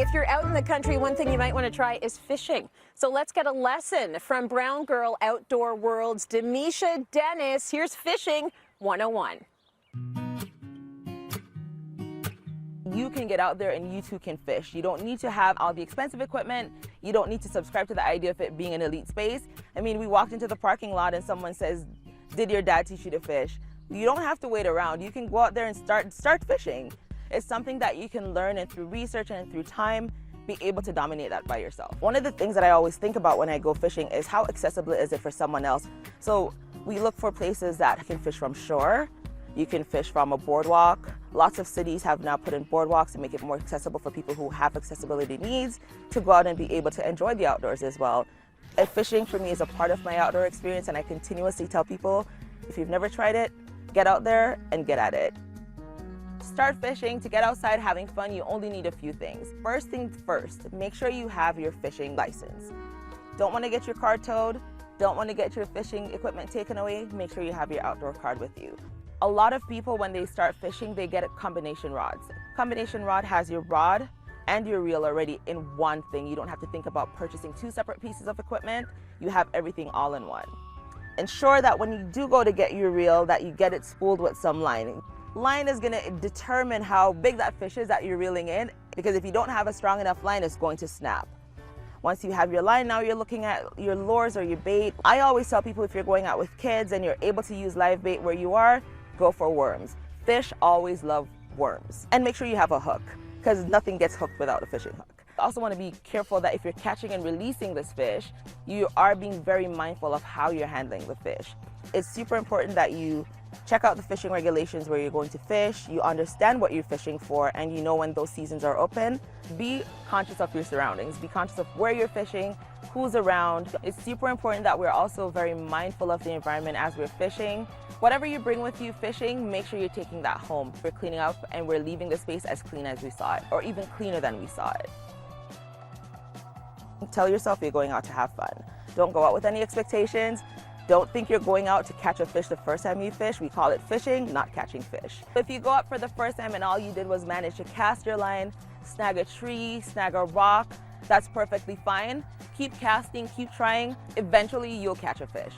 If you're out in the country, one thing you might want to try is fishing. So let's get a lesson from Brown Girl Outdoor World's Demeisha Dennis. Here's Fishing 101. You can get out there and you too can fish. You don't need to have all the expensive equipment. You don't need to subscribe to the idea of it being an elite space. I mean, we walked into the parking lot and someone says, "Did your dad teach you to fish?" You don't have to wait around. You can go out there and start fishing. It's something that you can learn, and through research and through time, be able to dominate that by yourself. One of the things that I always think about when I go fishing is how accessible is it for someone else. So we look for places that you can fish from shore. You can fish from a boardwalk. Lots of cities have now put in boardwalks to make it more accessible for people who have accessibility needs to go out and be able to enjoy the outdoors as well. And fishing for me is a part of my outdoor experience, and I continuously tell people, if you've never tried it, get out there and get at it. Start fishing. To get outside having fun, you only need a few things. First things first, make sure you have your fishing license. Don't want to get your car towed, don't want to get your fishing equipment taken away, make sure you have your outdoor card with you. A lot of people, when they start fishing, they get combination rods. Combination rod has your rod and your reel already in one thing. You don't have to think about purchasing two separate pieces of equipment. You have everything all in one. Ensure that when you do go to get your reel, that you get it spooled with some line. Line is going to determine how big that fish is that you're reeling in, because if you don't have a strong enough line, it's going to snap. Once you have your line, now you're looking at your lures or your bait. I always tell people, if you're going out with kids and you're able to use live bait where you are, go for worms. Fish always love worms. And make sure you have a hook, because nothing gets hooked without a fishing hook. I also want to be careful that if you're catching and releasing this fish, you are being very mindful of how you're handling the fish. It's super important that you check out the fishing regulations where you're going to fish, you understand what you're fishing for, and you know when those seasons are open. Be conscious of your surroundings. Be conscious of where you're fishing, who's around. It's super important that we're also very mindful of the environment as we're fishing. Whatever you bring with you fishing, make sure you're taking that home. We're cleaning up and we're leaving the space as clean as we saw it, or even cleaner than we saw it. Tell yourself you're going out to have fun. Don't go out with any expectations. Don't think you're going out to catch a fish the first time you fish. We call it fishing, not catching fish. If you go out for the first time and all you did was manage to cast your line, snag a tree, snag a rock, that's perfectly fine. Keep casting, keep trying. Eventually you'll catch a fish.